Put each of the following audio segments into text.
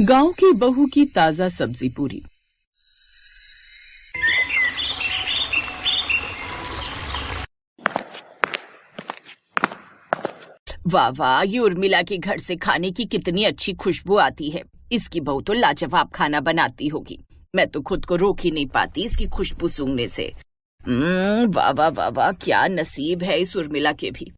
गांव की बहू की ताजा सब्जी पूरी। वाह वाह, ये उर्मिला के घर से खाने की कितनी अच्छी खुशबू आती है। इसकी बहू तो लाजवाब खाना बनाती होगी। मैं तो खुद को रोक ही नहीं पाती इसकी खुशबू सूंघने से। वाह वाह वाह वाह, क्या नसीब है इस उर्मिला के भी।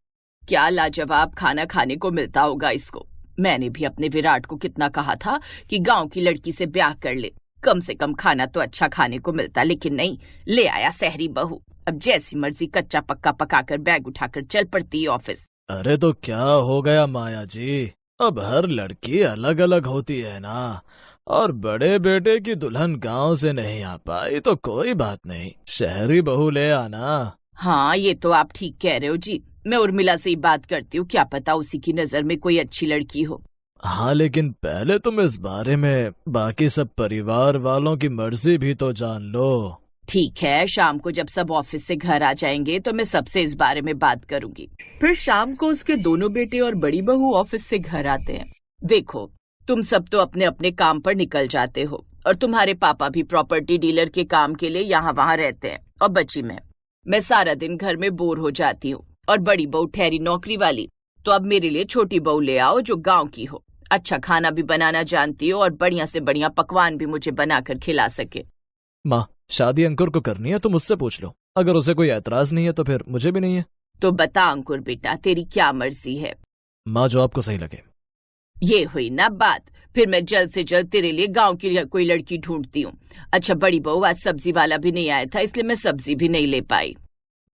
क्या लाजवाब खाना खाने को मिलता होगा इसको। मैंने भी अपने विराट को कितना कहा था कि गांव की लड़की से ब्याह कर ले, कम से कम खाना तो अच्छा खाने को मिलता, लेकिन नहीं, ले आया शहरी बहू। अब जैसी मर्जी कच्चा पक्का पकाकर बैग उठाकर चल पड़ती है ऑफिस। अरे तो क्या हो गया माया जी, अब हर लड़की अलग अलग होती है ना, और बड़े बेटे की दुल्हन गांव से नहीं आ पाई तो कोई बात नहीं, शहरी बहू ले आना। हाँ, ये तो आप ठीक कह रहे हो जी। मैं उर्मिला से ही बात करती हूँ, क्या पता उसी की नजर में कोई अच्छी लड़की हो। हाँ, लेकिन पहले तुम इस बारे में बाकी सब परिवार वालों की मर्जी भी तो जान लो। ठीक है, शाम को जब सब ऑफिस से घर आ जाएंगे तो मैं सबसे इस बारे में बात करूंगी। फिर शाम को उसके दोनों बेटे और बड़ी बहू ऑफिस से घर आते हैं। देखो, तुम सब तो अपने अपने काम पर निकल जाते हो, और तुम्हारे पापा भी प्रॉपर्टी डीलर के काम के लिए यहाँ वहाँ रहते हैं, और बची मैं सारा दिन घर में बोर हो जाती हूँ, और बड़ी बहू ठहरी नौकरी वाली। तो अब मेरे लिए छोटी बहू ले आओ जो गाँव की हो, अच्छा खाना भी बनाना जानती हो, और बढ़िया से बढ़िया पकवान भी मुझे बनाकर खिला सके। माँ, शादी अंकुर को करनी है तो मुझसे पूछ लो, अगर उसे कोई एतराज नहीं है तो फिर मुझे भी नहीं है। तो बता अंकुर बेटा, तेरी क्या मर्जी है। माँ, जो आपको सही लगे। ये हुई ना बात, फिर मैं जल्द से जल्द तेरे लिए गांव की कोई लड़की ढूंढती हूँ। अच्छा बड़ी बहू, आज सब्जी वाला भी नहीं आया था, इसलिए मैं सब्जी भी नहीं ले पाई।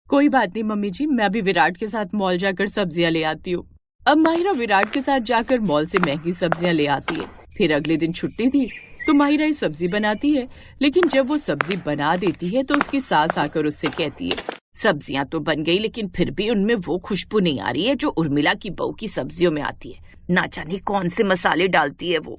कोई बात नहीं मम्मी जी, मैं अभी विराट के साथ मॉल जाकर सब्जियां ले आती हूँ। अब माहिरा विराट के साथ जाकर मॉल से महंगी सब्जियां ले आती है। फिर अगले दिन छुट्टी थी तो माहिरा ही सब्जी बनाती है, लेकिन जब वो सब्जी बना देती है तो उसकी सास आकर उससे कहती है, सब्जियां तो बन गई लेकिन फिर भी उनमें वो खुशबू नहीं आ रही है जो उर्मिला की बहू की सब्जियों में आती है। ना जाने कौन से मसाले डालती है वो।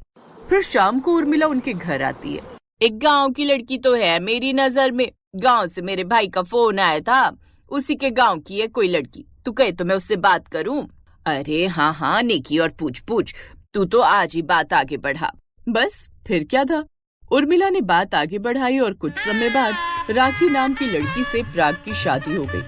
फिर शाम को उर्मिला उनके घर आती है। एक गांव की लड़की तो है मेरी नजर में, गांव से मेरे भाई का फोन आया था, उसी के गांव की है कोई लड़की, तू कहे तो मैं उससे बात करूं। अरे हाँ हाँ, नेकी और पूछ पूछ, तू तो आज ही बात आगे बढ़ा। बस फिर क्या था, उर्मिला ने बात आगे बढ़ाई और कुछ समय बाद राखी नाम की लड़की से प्राग की शादी हो गई।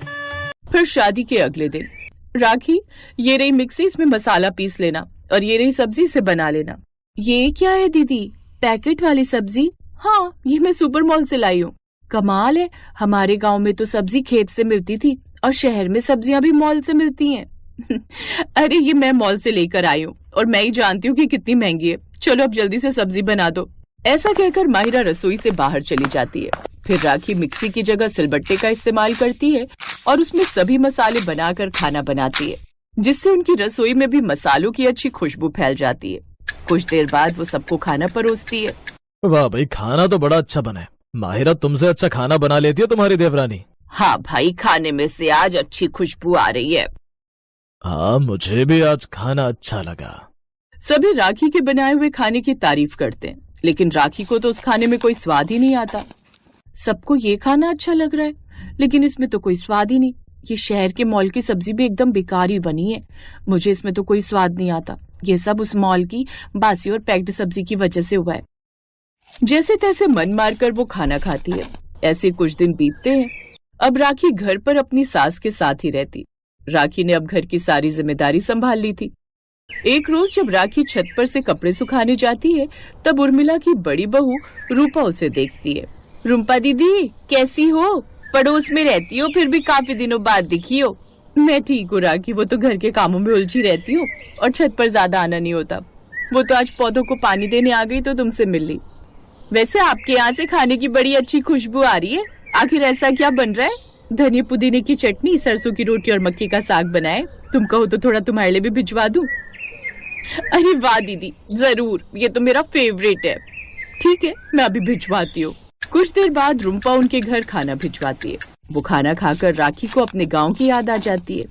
फिर शादी के अगले दिन, राखी ये रही मिक्सी, इसमें मसाला पीस लेना, और ये रही सब्जी से बना लेना। ये क्या है दीदी, पैकेट वाली सब्जी? हाँ, ये मैं सुपर मॉल से लाई हूँ। कमाल है, हमारे गांव में तो सब्जी खेत से मिलती थी और शहर में सब्जियां भी मॉल से मिलती हैं। अरे ये मैं मॉल से लेकर आई हूँ और मैं ही जानती हूँ कि कितनी महंगी है, चलो अब जल्दी से सब्जी बना दो। ऐसा कहकर माहिरा रसोई से बाहर चली जाती है। फिर राखी मिक्सी की जगह सिलबट्टे का इस्तेमाल करती है और उसमें सभी मसाले बनाकर खाना बनाती है, जिससे उनकी रसोई में भी मसालों की अच्छी खुशबू फैल जाती है। कुछ देर बाद वो सबको खाना परोसती है। वाह भाई, खाना तो बड़ा अच्छा बना है। माहिरा तुमसे अच्छा खाना बना लेती है तुम्हारी देवरानी। हाँ भाई, खाने में से आज अच्छी खुशबू आ रही है। हाँ, मुझे भी आज खाना अच्छा लगा। सभी राखी के बनाए हुए खाने की तारीफ करते हैं, लेकिन राखी को तो उस खाने में कोई स्वाद ही नहीं आता। सबको ये खाना अच्छा लग रहा है, लेकिन इसमें तो कोई स्वाद ही नहीं। ये शहर के मॉल की सब्जी भी एकदम बेकार ही बनी है, मुझे इसमें तो कोई स्वाद नहीं आता। ये सब उस मॉल की बासी और पैक्ड सब्जी की वजह से हुआ है। जैसे तैसे मन मारकर वो खाना खाती है। ऐसे कुछ दिन बीतते हैं। अब राखी घर पर अपनी सास के साथ ही रहती। राखी ने अब घर की सारी जिम्मेदारी संभाल ली थी। एक रोज जब राखी छत पर से कपड़े सुखाने जाती है, तब उर्मिला की बड़ी बहू रूपा उसे देखती है। रूपा दीदी कैसी हो, पड़ोस में रहती हो फिर भी काफी दिनों बाद दिखी हो। मैं ठीक हूँ राखी, वो तो घर के कामों में उलझी रहती हूँ और छत पर ज्यादा आना नहीं होता। वो तो आज पौधों को पानी देने आ गई तो तुमसे मिल ली। वैसे आपके यहाँ से खाने की बड़ी अच्छी खुशबू आ रही है, आखिर ऐसा क्या बन रहा है? धनिया पुदीने की चटनी, सरसों की रोटी और मक्के का साग बनाए, तुम कहो तो थोड़ा तुम्हारे लिए भी भिजवा दूं। अरे वाह दीदी, जरूर, ये तो मेरा फेवरेट है। ठीक है, मैं अभी भिजवाती हूँ। कुछ देर बाद रूपा उनके घर खाना भिजवाती है। वो खाना खाकर राखी को अपने गांव की याद आ जाती है।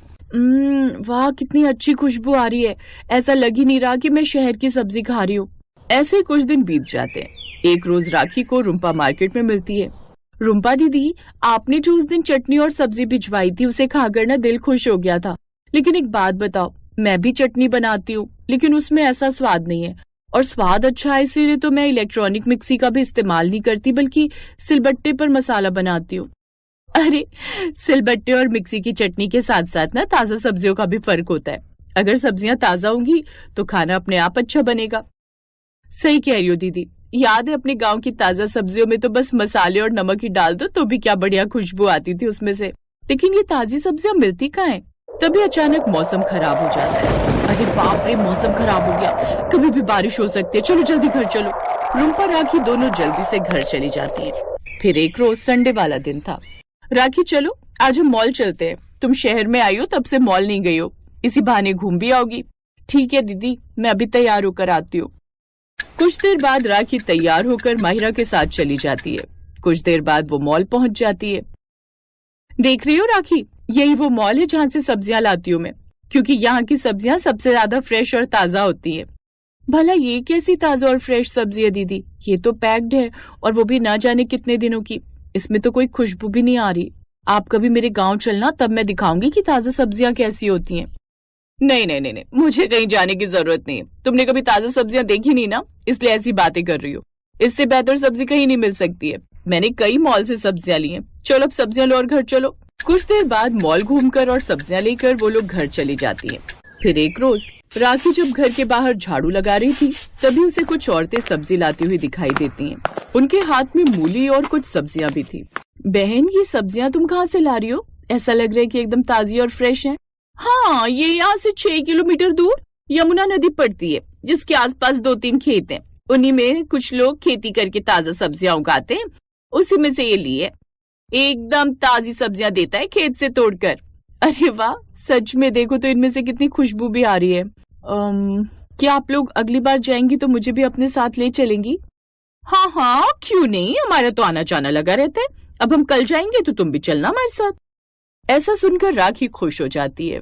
वाह कितनी अच्छी खुशबू आ रही है, ऐसा लग ही नहीं रहा कि मैं शहर की सब्जी खा रही हूँ। ऐसे कुछ दिन बीत जाते हैं। एक रोज राखी को रूपा मार्केट में मिलती है। रूपा दीदी, आपने जो उस दिन चटनी और सब्जी भिजवाई थी उसे खाकर ना दिल खुश हो गया था, लेकिन एक बात बताओ, मैं भी चटनी बनाती हूँ लेकिन उसमें ऐसा स्वाद नहीं है और स्वाद अच्छा है इसीलिए तो मैं इलेक्ट्रॉनिक मिक्सी का भी इस्तेमाल नहीं करती, बल्कि सिलबट्टे पर मसाला बनाती हूँ। अरे, सिलबट्टे और मिक्सी की चटनी के साथ साथ ना ताजा सब्जियों का भी फर्क होता है। अगर सब्जियां ताजा होंगी तो खाना अपने आप अच्छा बनेगा। सही कह रही हो दीदी, याद है अपने गांव की ताजा सब्जियों में तो बस मसाले और नमक ही डाल दो तो भी क्या बढ़िया खुशबू आती थी उसमें से। लेकिन ये ताजी सब्जियां मिलती कहाँ हैं? तभी अचानक मौसम खराब हो जाता है। अरे बाप रे, मौसम खराब हो गया, कभी भी बारिश हो सकती है, चलो जल्दी घर चलो। रुम्पा राखी दोनों जल्दी से घर चली जाती है। फिर एक रोज संडे वाला दिन था। राखी चलो आज हम मॉल चलते हैं, तुम शहर में आई हो तब से मॉल नहीं गई हो, इसी बहाने घूम भी आओगी। ठीक है दीदी, मैं अभी तैयार होकर आती हूँ। कुछ देर बाद राखी तैयार होकर माहिरा के साथ चली जाती है। कुछ देर बाद वो मॉल पहुंच जाती है। देख रही हो राखी, यही वो मॉल है जहाँ से सब्जियां लाती हूँ मैं, क्योंकि यहाँ की सब्जियां सबसे ज्यादा फ्रेश और ताजा होती है। भला ये कैसी ताजा और फ्रेश सब्जी है दीदी? ये तो पैक्ड है और वो भी ना जाने कितने दिनों की, इसमें तो कोई खुशबू भी नहीं आ रही। आप कभी मेरे गांव चलना, तब मैं दिखाऊंगी कि ताजा सब्जियां कैसी होती हैं। नहीं नहीं नहीं नहीं, मुझे कहीं जाने की जरूरत नहीं है। तुमने कभी ताजा सब्जियां देखी नहीं ना, इसलिए ऐसी बातें कर रही हो। इससे बेहतर सब्जी कहीं नहीं मिल सकती है। मैंने कई मॉल से सब्जियां ली हैं। चलो अब सब्जियां लो और घर चलो। कुछ देर बाद मॉल घूमकर और सब्जियां लेकर वो लोग घर चली जाती हैं। फिर एक रोज राखी जब घर के बाहर झाड़ू लगा रही थी, तभी उसे कुछ औरतें सब्जी लाती हुई दिखाई देती हैं। उनके हाथ में मूली और कुछ सब्जियां भी थी। बहन, ये सब्जियां तुम कहाँ से ला रही हो? ऐसा लग रहा है कि एकदम ताजी और फ्रेश हैं। हाँ, ये यहाँ से 6 किलोमीटर दूर यमुना नदी पड़ती है, जिसके आसपास 2-3 खेत हैं। उन्हीं में कुछ लोग खेती करके ताजा सब्जियां उगाते हैं, उसी में से ये लिए। एकदम ताजी सब्जियां देता है खेत से तोड़कर। अरे वाह, सच में देखो तो इनमें से कितनी खुशबू भी आ रही है। क्या आप लोग अगली बार जाएंगी तो मुझे भी अपने साथ ले चलेंगी? हाँ हाँ, क्यों नहीं, हमारा तो आना जाना लगा रहता है। अब हम कल जाएंगे तो तुम भी चलना हमारे साथ। ऐसा सुनकर राखी खुश हो जाती है।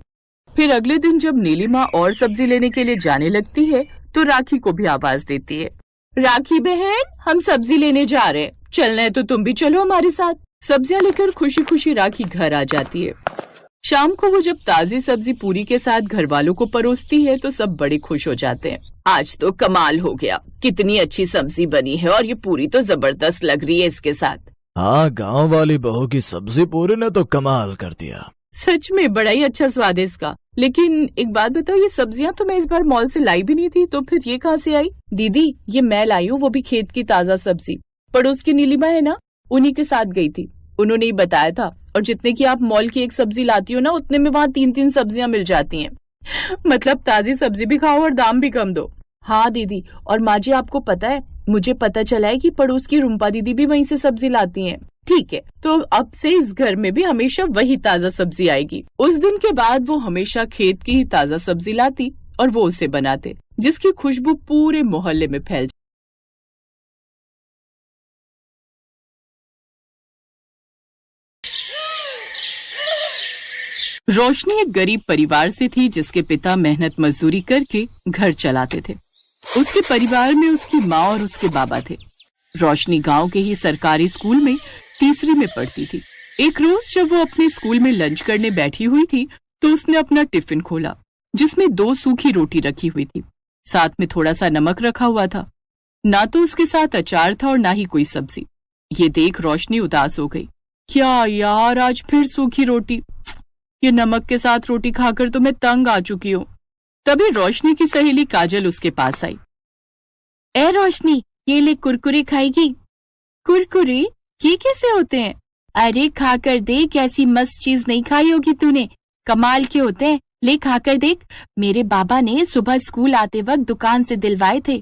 फिर अगले दिन जब नीलिमा और सब्जी लेने के लिए जाने लगती है तो राखी को भी आवाज देती है, राखी बहन, हम सब्जी लेने जा रहे हैं, चलना है तो तुम भी चलो हमारे साथ। सब्जियां लेकर खुशी खुशी राखी घर आ जाती है। शाम को वो जब ताजी सब्जी पूरी के साथ घर वालों को परोसती है तो सब बड़े खुश हो जाते हैं। आज तो कमाल हो गया, कितनी अच्छी सब्जी बनी है और ये पूरी तो जबरदस्त लग रही है इसके साथ। हाँ, गांव वाली बहू की सब्जी पूरी ने तो कमाल कर दिया। सच में बड़ा ही अच्छा स्वाद है इसका। लेकिन एक बात बताओ, ये सब्जियां तो मैं इस बार मॉल से लाई भी नहीं थी, तो फिर ये कहाँ से आई? दीदी, ये मैं लाई हूँ, वो भी खेत की ताजा सब्जी। पड़ोस की नीलिमा है ना, उन्हीं के साथ गई थी, उन्होंने ही बताया था। और जितने की आप मॉल की एक सब्जी लाती हो ना, उतने में वहाँ 3-3 सब्जियां मिल जाती हैं। मतलब ताजी सब्जी भी खाओ और दाम भी कम दो। हाँ दीदी, और माँ जी आपको पता है, मुझे पता चला है कि पड़ोस की रुम्पा दीदी भी वहीं से सब्जी लाती हैं। ठीक है, तो अब से इस घर में भी हमेशा वही ताजा सब्जी आएगी। उस दिन के बाद वो हमेशा खेत की ही ताजा सब्जी लाती और वो उसे बनाते, जिसकी खुशबू पूरे मोहल्ले में फैल। रोशनी एक गरीब परिवार से थी, जिसके पिता मेहनत मजदूरी करके घर चलाते थे। उसके परिवार में उसकी माँ और उसके बाबा थे। रोशनी गांव के ही सरकारी स्कूल में तीसरी में पढ़ती थी। एक रोज जब वो अपने स्कूल में लंच करने बैठी हुई थी तो उसने अपना टिफिन खोला, जिसमें 2 सूखी रोटी रखी हुई थी, साथ में थोड़ा सा नमक रखा हुआ था। ना तो उसके साथ अचार था और ना ही कोई सब्जी। ये देख रोशनी उदास हो गई। क्या यार, आज फिर सूखी रोटी। ये नमक के साथ रोटी खाकर तो मैं तंग आ चुकी हूँ। तभी रोशनी की सहेली काजल उसके पास आई। ए रोशनी, ये ले कुरकुरे खाएगी? कुरकुरे? ये कैसे होते हैं? अरे खाकर देख, ऐसी मस्त चीज नहीं खाई होगी तूने, कमाल के होते हैं, ले खाकर देख, मेरे बाबा ने सुबह स्कूल आते वक्त दुकान से दिलवाए थे।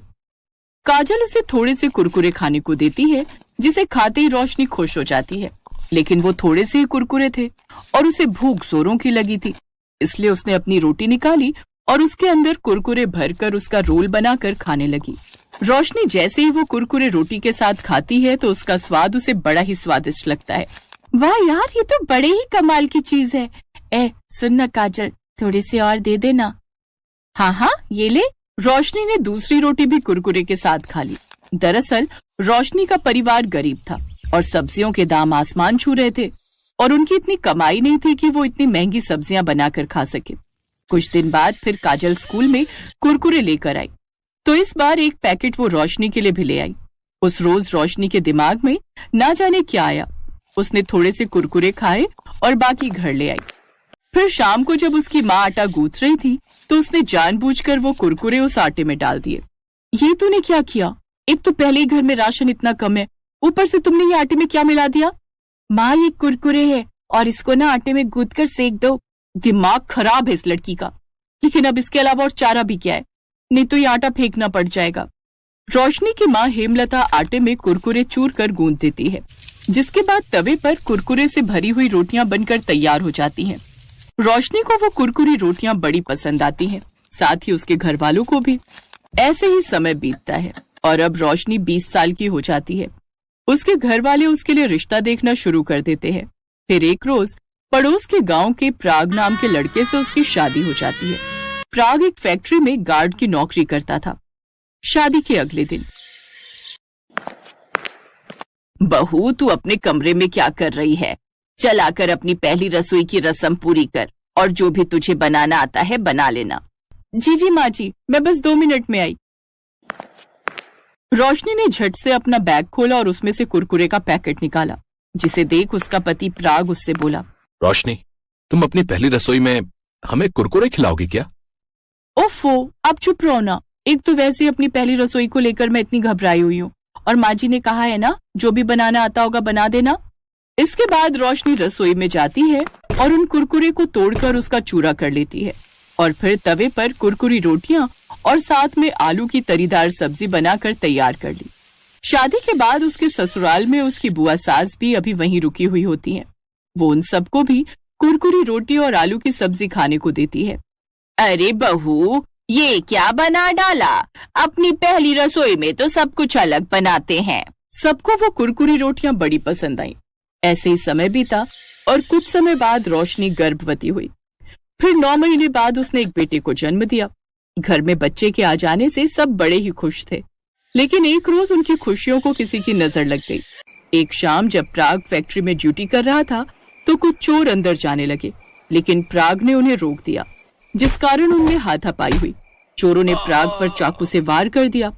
काजल उसे थोड़े से कुरकुरे खाने को देती है, जिसे खाते ही रोशनी खुश हो जाती है। लेकिन वो थोड़े से ही कुरकुरे थे और उसे भूख जोरों की लगी थी, इसलिए उसने अपनी रोटी निकाली और उसके अंदर कुरकुरे भरकर उसका रोल बनाकर खाने लगी। रोशनी जैसे ही वो कुरकुरे रोटी के साथ खाती है तो उसका स्वाद उसे बड़ा ही स्वादिष्ट लगता है। वाह यार, ये तो बड़े ही कमाल की चीज है। सुन ना काजल, थोड़ी सी और दे देना। हाँ हाँ, ये ले। रोशनी ने दूसरी रोटी भी कुरकुरे के साथ खा ली। दरअसल रोशनी का परिवार गरीब था और सब्जियों के दाम आसमान छू रहे थे और उनकी इतनी कमाई नहीं थी कि वो इतनी महंगी सब्जियां बनाकर खा सके। कुछ दिन बाद फिर काजल स्कूल में कुरकुरे लेकर आई। तो इस बार एक पैकेट वो रोशनी के लिए भी ले आई। उस रोज रोशनी के दिमाग में ना जाने क्या आया। उसने थोड़े से कुरकुरे खाए और बाकी घर ले आई। फिर शाम को जब उसकी माँ आटा गूंथ रही थी तो उसने जानबूझकर वो कुरकुरे उस आटे में डाल दिए। ये तूने क्या किया? एक तो पहले ही घर में राशन इतना कम है, ऊपर से तुमने ये आटे में क्या मिला दिया? माँ, ये कुरकुरे है और इसको ना आटे में गूंथ कर सेक दो। दिमाग खराब है इस लड़की का। लेकिन अब इसके अलावा और चारा भी क्या है? नहीं तो ये आटा फेंकना पड़ जाएगा। रोशनी की माँ हेमलता आटे में कुरकुरे चूर कर गूंथ देती है, जिसके बाद तवे पर कुरकुरे से भरी हुई रोटियां बनकर तैयार हो जाती हैं। रोशनी को वो कुरकुरी रोटियां बड़ी पसंद आती हैं, साथ ही उसके घर वालों को भी। ऐसे ही समय बीतता है और अब रोशनी 20 साल की हो जाती है। उसके घर वाले उसके लिए रिश्ता देखना शुरू कर देते हैं। फिर एक रोज पड़ोस के गांव के प्राग नाम के लड़के से उसकी शादी हो जाती है। प्राग एक फैक्ट्री में गार्ड की नौकरी करता था। शादी के अगले दिन, बहू, तू अपने कमरे में क्या कर रही है? चल आकर अपनी पहली रसोई की रस्म पूरी कर और जो भी तुझे बनाना आता है बना लेना। जी माँ जी, मैं बस 2 मिनट में आई। रोशनी ने झट से अपना बैग खोला और उसमें से कुरकुरे का पैकेट निकाला, जिसे देख उसका पति प्राग उससे बोला, रोशनी, तुम अपनी पहली रसोई में हमें कुरकुरे खिलाओगी क्या? ओफो, आप चुप रहो ना। एक तो वैसे अपनी पहली रसोई को लेकर मैं इतनी घबराई हुई हूँ और माँ जी ने कहा है ना, जो भी बनाना आता होगा बना देना। इसके बाद रोशनी रसोई में जाती है और उन कुरकुरे को तोड़कर उसका चूरा कर लेती है और फिर तवे पर कुरकुरी रोटियां और साथ में आलू की तरीदार सब्जी बनाकर तैयार कर ली। शादी के बाद उसके ससुराल में उसकी बुआ सास भी अभी वहीं रुकी हुई होती हैं। वो उन सबको भी कुरकुरी रोटी और आलू की सब्जी खाने को देती है। अरे बहू, ये क्या बना डाला? अपनी पहली रसोई में तो सब कुछ अलग बनाते हैं। सबको वो कुरकुरी रोटियां बड़ी पसंद आई। ऐसे ही समय बीता और कुछ समय बाद रोशनी गर्भवती हुई। फिर 9 महीने बाद उसने एक बेटे को जन्म दिया। घर में बच्चे के आ जाने से सब बड़े ही खुश थे, लेकिन एक रोज उनकी खुशियों को किसी की नजर लग गई। एक शाम जब प्राग फैक्ट्री में ड्यूटी कर रहा था तो कुछ चोर अंदर जाने लगे, लेकिन प्राग ने उन्हें रोक दिया, जिस कारण उनमें हाथापाई हुई। चोरों ने प्राग पर चाकू से वार कर दिया।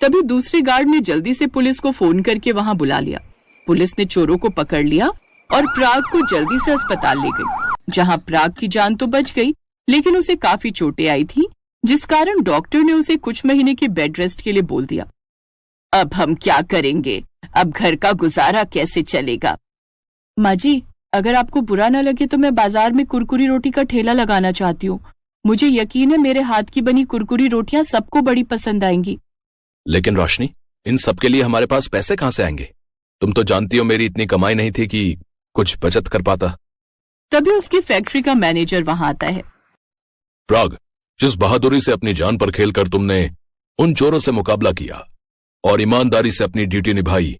तभी दूसरे गार्ड ने जल्दी से पुलिस को फोन करके वहां बुला लिया। पुलिस ने चोरों को पकड़ लिया और प्राग को जल्दी से अस्पताल ले गई, जहां प्राग की जान तो बच गई, लेकिन उसे काफी चोटें आई थी, जिस कारण डॉक्टर ने उसे कुछ महीने की बेड रेस्ट के लिए बोल दिया। अब हम क्या करेंगे? अब घर का गुजारा कैसे चलेगा? माँ जी, अगर आपको बुरा न लगे तो मैं बाजार में कुरकुरी रोटी का ठेला लगाना चाहती हूँ। मुझे यकीन है मेरे हाथ की बनी कुरकुरी रोटियां सबको बड़ी पसंद आएंगी। लेकिन रोशनी, इन सब के लिए हमारे पास पैसे कहाँ से आएंगे? तुम तो जानती हो मेरी इतनी कमाई नहीं थी कि कुछ बचत कर पाता। तभी उसकी फैक्ट्री का मैनेजर वहां आता है। प्राग, जिस बहादुरी से अपनी जान पर खेलकर तुमने उन चोरों से मुकाबला किया और ईमानदारी से अपनी ड्यूटी निभाई,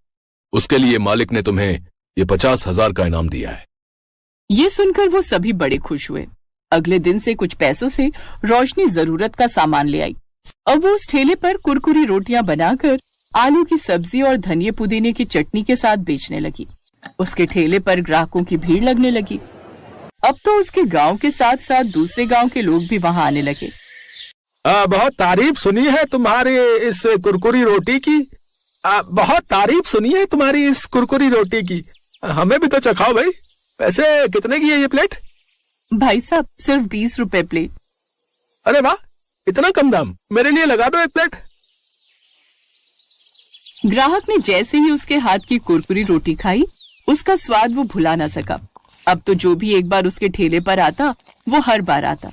उसके लिए मालिक ने तुम्हें ये 50,000 का इनाम दिया है। ये सुनकर वो सभी बड़े खुश हुए। अगले दिन से कुछ पैसों से रोशनी जरूरत का सामान ले आई। अब वो उस ठेले पर कुरकुरी रोटियां बनाकर आलू की सब्जी और धनिया पुदीने की चटनी के साथ बेचने लगी। उसके ठेले पर ग्राहकों की भीड़ लगने लगी। अब तो उसके गांव के साथ साथ दूसरे गांव के लोग भी वहां आने लगे। बहुत तारीफ सुनी है तुम्हारी इस कुरकुरी रोटी की। बहुत तारीफ सुनी है तुम्हारी इस कुरकुरी रोटी की। हमें भी तो चखाओ भाई। पैसे कितने की है ये प्लेट? भाई साहब, सिर्फ 20 रुपए प्लेट। अरे वाह, इतना कम दाम। मेरे लिए लगा दो एक प्लेट। ग्राहक ने जैसे ही उसके हाथ की कुरकुरी रोटी खाई, उसका स्वाद वो भुला ना सका। अब तो जो भी एक बार उसके ठेले पर आता, वो हर बार आता।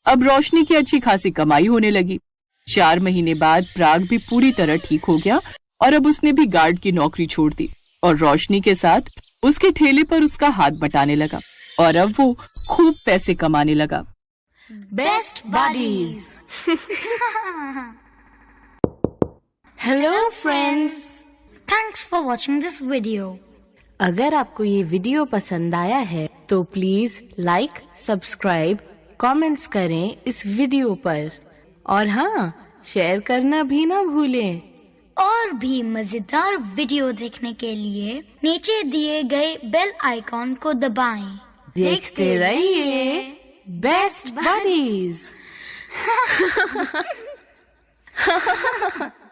अब रोशनी की अच्छी खासी कमाई होने लगी। 4 महीने बाद प्राग भी पूरी तरह ठीक हो गया और अब उसने भी गार्ड की नौकरी छोड़ दी और रोशनी के साथ उसके ठेले पर उसका हाथ बटाने लगा और अब वो खूब पैसे कमाने लगा। Best buddies. Hello friends, thanks for watching this video. अगर आपको ये वीडियो पसंद आया है तो प्लीज लाइक, सब्सक्राइब, कमेंट्स करें इस वीडियो पर और हाँ, शेयर करना भी ना भूलें। और भी मजेदार वीडियो देखने के लिए नीचे दिए गए बेल आइकॉन को दबाएं। देखते रहिए बेस्ट बडीज। हाँ